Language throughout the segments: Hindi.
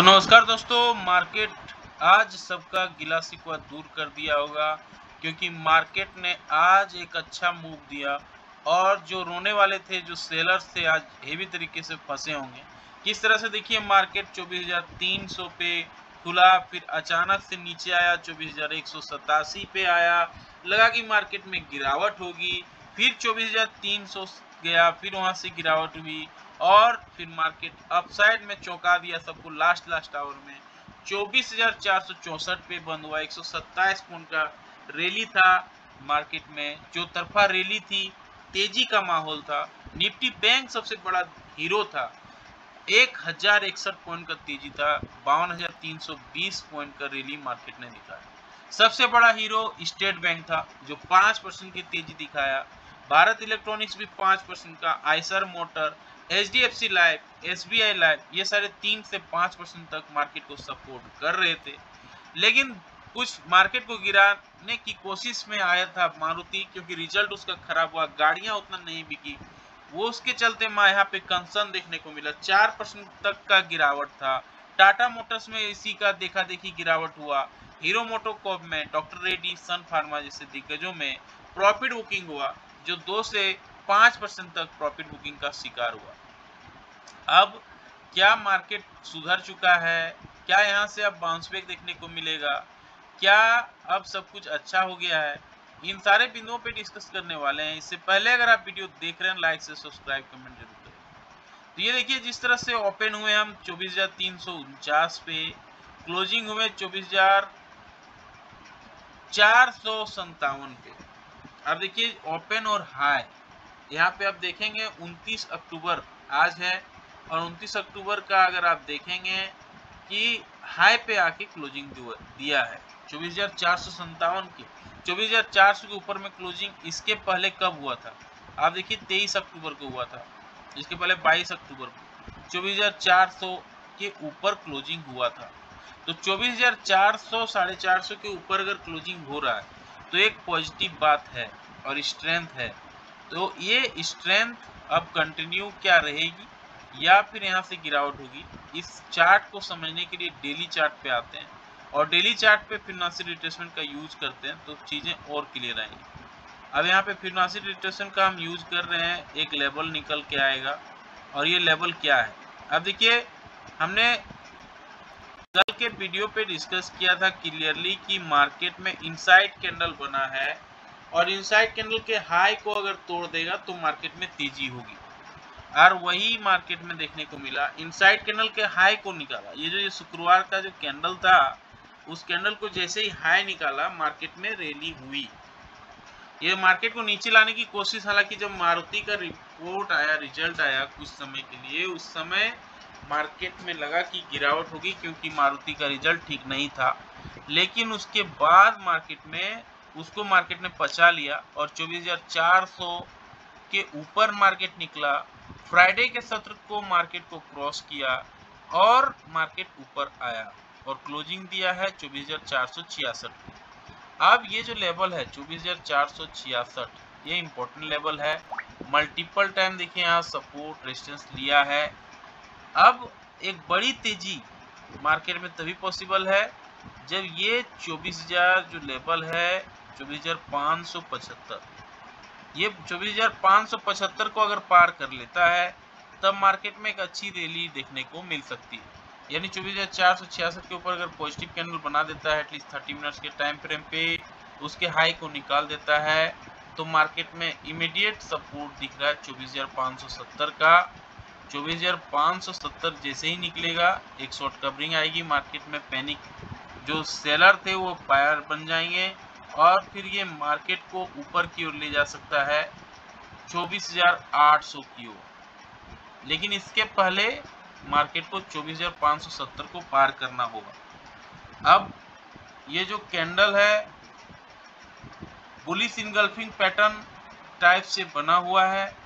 तो नमस्कार दोस्तों, मार्केट आज सबका गिला शिकवा दूर कर दिया होगा क्योंकि मार्केट ने आज एक अच्छा मूव दिया और जो रोने वाले थे, जो सेलर्स थे, आज हेवी तरीके से फंसे होंगे। किस तरह से देखिए, मार्केट 24,300 पे खुला, फिर अचानक से नीचे आया, 24,187 पे आया। लगा कि मार्केट में गिरावट होगी, फिर 24,300 गया, फिर वहां से गिरावट हुई और फिर मार्केट अपसाइड में चौंका दिया सबको। लास्ट आवर में 24,464 पे बंद हुआ। 127 पॉइंट का रैली था मार्केट में, जो तरफा रैली थी, तेजी का माहौल था। निफ्टी बैंक सबसे बड़ा हीरो था, 1061 पॉइंट का तेजी था, 52,320 पॉइंट का रैली मार्केट ने दिखाया। सबसे बड़ा हीरो स्टेट बैंक था जो 5% की तेजी दिखाया। भारत इलेक्ट्रॉनिक्स भी 5% का, Eicher motor, HDFC life, SBI life, ये सारे 3 से 5% तक मार्केट को सपोर्ट कर रहे थे। लेकिन कुछ मार्केट को गिराने की कोशिश में आया था मारुति, क्योंकि रिजल्ट उसका खराब हुआ, गाड़ियां उतना नहीं बिकी, वो उसके चलते यहाँ पे कंसर्न देखने को मिला। 4% तक का गिरावट था। टाटा मोटर्स में इसी का देखा देखी गिरावट हुआ। हीरो मोटोकॉर्प में, डॉक्टर रेड्डी, सन फार्मा जैसे दिग्गजों में प्रॉफिट बुकिंग हुआ, जो 2 से 5% तक प्रॉफिट बुकिंग का शिकार हुआ। अब क्या मार्केट सुधर चुका है? क्या यहाँ से अब बाउंस बैक देखने को मिलेगा? क्या अब सब कुछ अच्छा हो गया है? इन सारे बिंदुओं पे डिस्कस करने वाले हैं। इससे पहले अगर आप वीडियो देख रहे हैं, लाइक से सब्सक्राइब कमेंट जरूर करें। तो ये देखिए, जिस तरह से ओपन हुए हम 24,349 पे, क्लोजिंग हुए 24,457 पे। अब देखिए ओपन और हाई, यहाँ पे आप देखेंगे 29 अक्टूबर आज है, और 29 अक्टूबर का अगर आप देखेंगे कि हाई पे आके क्लोजिंग दिया है 24,457 की। 24,400 के ऊपर में क्लोजिंग इसके पहले कब हुआ था? आप देखिए 23 अक्टूबर को हुआ था। इसके पहले 22 अक्टूबर को 24,400 के ऊपर क्लोजिंग हुआ था। तो 24,400 450 के ऊपर अगर क्लोजिंग हो रहा है तो एक पॉजिटिव बात है और स्ट्रेंथ है। तो ये स्ट्रेंथ अब कंटिन्यू क्या रहेगी या फिर यहाँ से गिरावट होगी, इस चार्ट को समझने के लिए डेली चार्ट पे आते हैं और डेली चार्ट पे फिबोनाची रिट्रेसमेंट का यूज करते हैं, तो चीज़ें और क्लियर आएंगी। अब यहाँ पे फिबोनाची रिट्रेसमेंट का हम यूज कर रहे हैं, एक लेवल निकल के आएगा और ये लेवल क्या है? अब देखिए, हमने कल के वीडियो पे डिस्कस किया था क्लियरली कि मार्केट में इनसाइड कैंडल बना है और इनसाइड कैंडल के हाई को अगर तोड़ देगा तो मार्केट में तेजी होगी, और वही मार्केट में देखने को मिला। इनसाइड कैंडल के हाई को निकाला, ये शुक्रवार का जो कैंडल था, उस कैंडल को जैसे ही हाई निकाला, मार्केट में रैली हुई। ये मार्केट को नीचे लाने की कोशिश, हालांकि जब मारुति का रिपोर्ट आया, रिजल्ट आया कुछ समय के लिए, उस समय मार्केट में लगा कि गिरावट होगी क्योंकि मारुति का रिजल्ट ठीक नहीं था। लेकिन उसके बाद मार्केट ने पचा लिया और 24,400 के ऊपर मार्केट निकला। फ्राइडे के सत्र को मार्केट को क्रॉस किया और मार्केट ऊपर आया और क्लोजिंग दिया है 24,466। अब ये जो लेवल है 24,466, ये इंपॉर्टेंट लेवल है। मल्टीपल टाइम देखिए यहाँ सपोर्ट रेजिस्टेंस लिया है। अब एक बड़ी तेजी मार्केट में तभी पॉसिबल है जब ये 24,000 जो लेवल है 24,575, ये 24,575 को अगर पार कर लेता है तब मार्केट में एक अच्छी रैली देखने को मिल सकती है। यानी 24,466 के ऊपर अगर पॉजिटिव कैंडल बना देता है एटलीस्ट 30 मिनट्स के टाइम फ्रेम पे, उसके हाई को निकाल देता है, तो मार्केट में इमीडिएट सपोर्ट दिख रहा है 24,570 का। 24,570 जैसे ही निकलेगा, एक शॉर्ट कवरिंग आएगी मार्केट में, पैनिक जो सेलर थे वो बायर बन जाएंगे और फिर ये मार्केट को ऊपर की ओर ले जा सकता है 24,800 की ओर। लेकिन इसके पहले मार्केट को 24,570 को पार करना होगा। अब ये जो कैंडल है बुलिश इनगल्फिंग पैटर्न टाइप से बना हुआ है।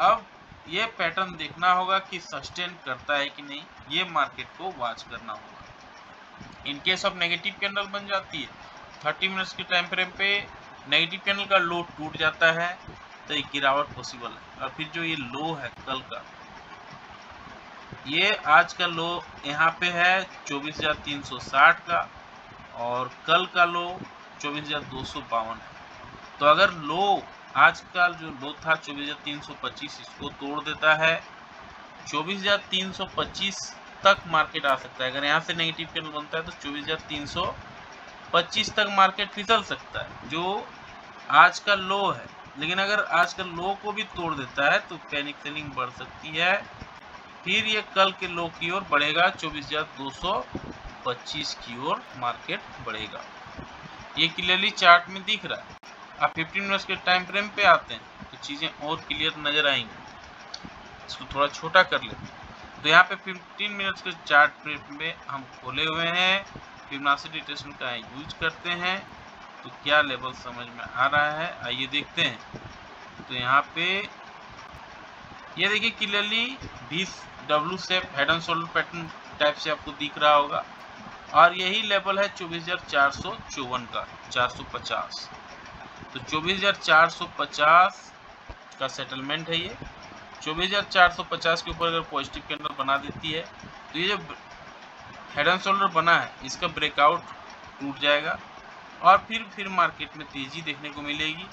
अब ये पैटर्न देखना होगा कि सस्टेन करता है कि नहीं, ये मार्केट को वॉच करना होगा। In case of negative candle बन जाती है 30 मिनट्स के टाइम फ्रेम पे, नेगेटिव कैंडल का लो टूट जाता है तो एक गिरावट पॉसिबल है। और फिर जो ये लो है कल का, ये आज का लो यहाँ पे है 24,360 का और कल का लो 24,252 है। तो अगर लो आज का जो लो था 24,325 इसको तोड़ देता है 24,325 तक मार्केट आ सकता है। अगर यहाँ से नेगेटिव कैंडल बनता है तो 24,325 तक मार्केट फिसल सकता है जो आज का लो है। लेकिन अगर आज का लो को भी तोड़ देता है तो पैनिक सेलिंग बढ़ सकती है, फिर ये कल के लो की ओर बढ़ेगा 24,225 की ओर मार्केट बढ़ेगा। ये क्लियरली चार्ट में दिख रहा है। आप 15 मिनट्स के टाइम फ्रेम पे आते हैं तो चीजें और क्लियर नजर आएंगी। इसको थोड़ा छोटा कर लेते हैं। तो यहाँ पे 15 मिनट्स के चार्ट फ्रेम में हम खोले हुए हैं, फिबोनाची रिट्रेसमेंट का यूज करते हैं तो क्या लेवल समझ में आ रहा है, आइए देखते हैं। तो यहाँ पे ये देखिए clearly 20 W shape head and shoulder pattern type से आपको दिख रहा होगा और यही लेवल है 24,454 का 450। तो 24,450 का सेटलमेंट है। ये 24,450 के ऊपर अगर पॉजिटिव कैंडल बना देती है तो ये जो हेड एंड शोल्डर बना है इसका ब्रेकआउट टूट जाएगा और फिर मार्केट में तेजी देखने को मिलेगी।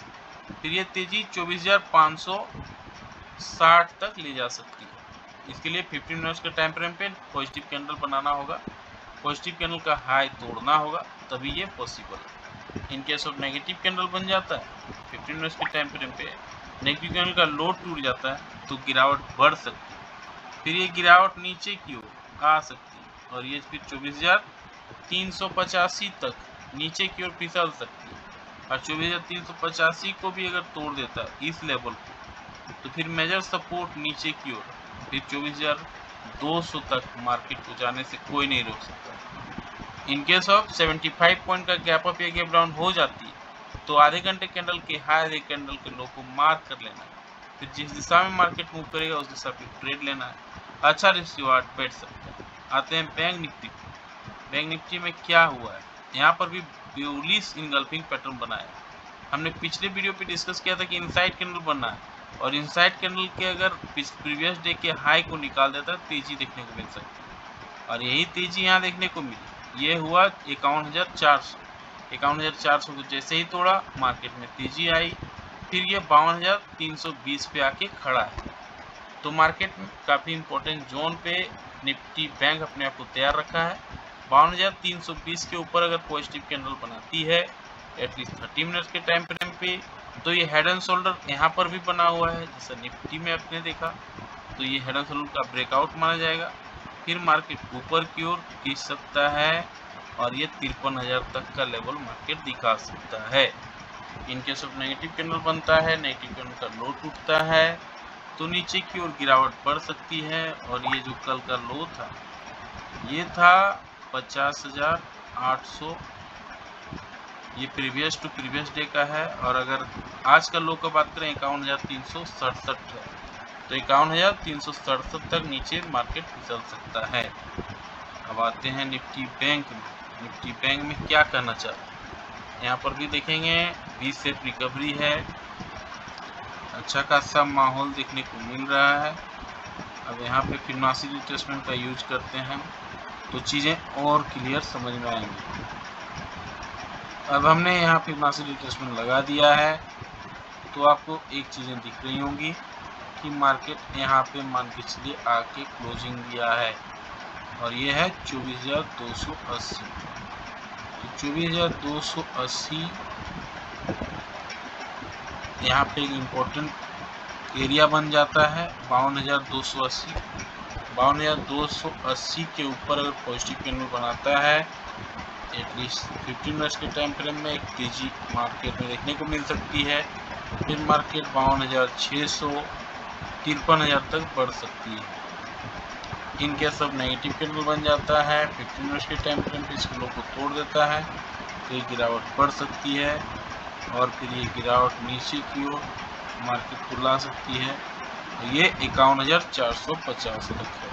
फिर ये तेजी 24,560 तक ले जा सकती है। इसके लिए 15 मिनट्स के टाइम फ्रेम पे पॉजिटिव कैंडल बनाना होगा, पॉजिटिव कैंडल का हाई तोड़ना होगा, तभी ये पॉसिबल है। In case of negative candle बन जाता है 15 मिनट्स के टाइम फ्रेम पे, नेगेटिव कैंडल का लो टूट जाता है तो गिरावट बढ़ सकती है। फिर ये गिरावट नीचे की ओर आ सकती है और ये फिर 24,385 तक नीचे की ओर फिसल सकती है। और 24,385 को भी अगर तोड़ देता है इस लेवल को तो फिर मेजर सपोर्ट नीचे की ओर फिर 24,200 तक मार्केट को जाने से कोई नहीं रोक सकता। इन केस ऑफ 75 पॉइंट का गैप अप या गैप डाउन हो जाती है तो आधे घंटे कैंडल के हाई आधे कैंडल के लो को मार्क कर लेना है। फिर जिस दिशा में मार्केट मूव करेगा उस दिशा पे ट्रेड लेना है, अच्छा रिस्क रिवार्ड बैठ सकता है। आते हैं बैंक निफ्टी। बैंक निफ्टी में क्या हुआ है, यहाँ पर भी बुलिश इनगल्फिंग पैटर्न बनाया। हमने पिछले वीडियो पे डिस्कस किया था कि इनसाइड कैंडल बनना है और इनसाइड कैंडल के अगर प्रीवियस डे के हाई को निकाल देता है तेजी देखने को मिल सकती है और यही तेजी यहाँ देखने को मिली। ये हुआ 51,400। 51,400 को जैसे ही तोड़ा मार्केट में तेजी आई, फिर ये 52,320 पे आके खड़ा है। तो मार्केट में काफ़ी इंपॉर्टेंट जोन पे निफ्टी बैंक अपने आप को तैयार रखा है। 52,320 के ऊपर अगर पॉजिटिव कैंडल बनाती है एटलीस्ट 30 मिनट्स के टाइम फ्रेम पे तो ये हेड एंड शोल्डर यहाँ पर भी बना हुआ है जैसा निफ्टी में आपने देखा। तो ये हेड एंड शोल्डर का ब्रेकआउट माना जाएगा, फिर मार्केट ऊपर की ओर खींच सकता है और ये 53,000 तक का लेवल मार्केट दिखा सकता है। In case of negative candle बनता है, नेगेटिव कैंडल का लो टूटता है तो नीचे की ओर गिरावट बढ़ सकती है और ये जो कल का लो था ये था 50,800, ये प्रीवियस टू प्रीवियस डे का है और अगर आज का लो का बात करें 51,367 है तो 51,367 तक नीचे मार्केट फिसल सकता है। अब आते हैं निफ्टी बैंक में। निफ्टी बैंक में क्या करना चाह रहा है, यहाँ पर भी देखेंगे 20 से रिकवरी है, अच्छा खासा माहौल देखने को मिल रहा है। अब यहाँ पे फिबोनाची रिट्रेसमेंट का यूज करते हैं तो चीज़ें और क्लियर समझ में आएंगी। अब हमने यहाँ फिबोनाची रिट्रेसमेंट लगा दिया है तो आपको एक चीज़ें दिख रही होंगी कि मार्केट यहाँ पे मान के चलिए आके क्लोजिंग दिया है और ये है 24,280। तो 24,280 यहाँ पे एक इम्पोर्टेंट एरिया बन जाता है। 52,280 52,280 के ऊपर अगर पॉजिटिव कैंडल बनाता है एटलीस्ट 15 मिनट्स के टाइम फ्रेम में एक तेजी मार्केट में देखने को मिल सकती है। फिर मार्केट 52,600 53,000 तक बढ़ सकती है। In case of negative candle बन जाता है 15 मिनट्स के टाइम फ्रेम पे इस लो को तोड़ देता है तो ये गिरावट बढ़ सकती है और फिर ये गिरावट नीचे की ओर मार्केट को ला सकती है। ये 51,450 तक है।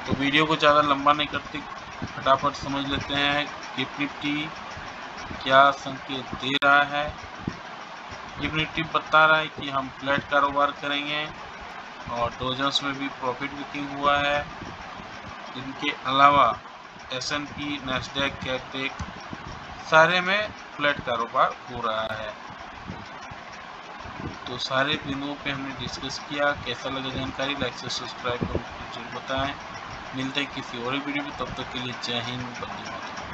तो वीडियो को ज़्यादा लंबा नहीं करते, फटाफट समझ लेते हैं गिफ्ट निफ्टी क्या संकेत दे रहा है। गिफ्ट निफ्टी बता रहा है कि हम फ्लैट कारोबार करेंगे और डोजर्स में भी प्रॉफिट बुकिंग हुआ है। इनके अलावा S&P, नैस्डैक, कैपटेक सारे में फ्लैट कारोबार हो रहा है। तो सारे बिंदुओं पे हमने डिस्कस किया। कैसा लगा जानकारी, लाइक से सब्सक्राइब करो, जरूर बताएं। मिलते हैं किसी और वीडियो में, तब तक के लिए जय हिंद, वंदे मातरम।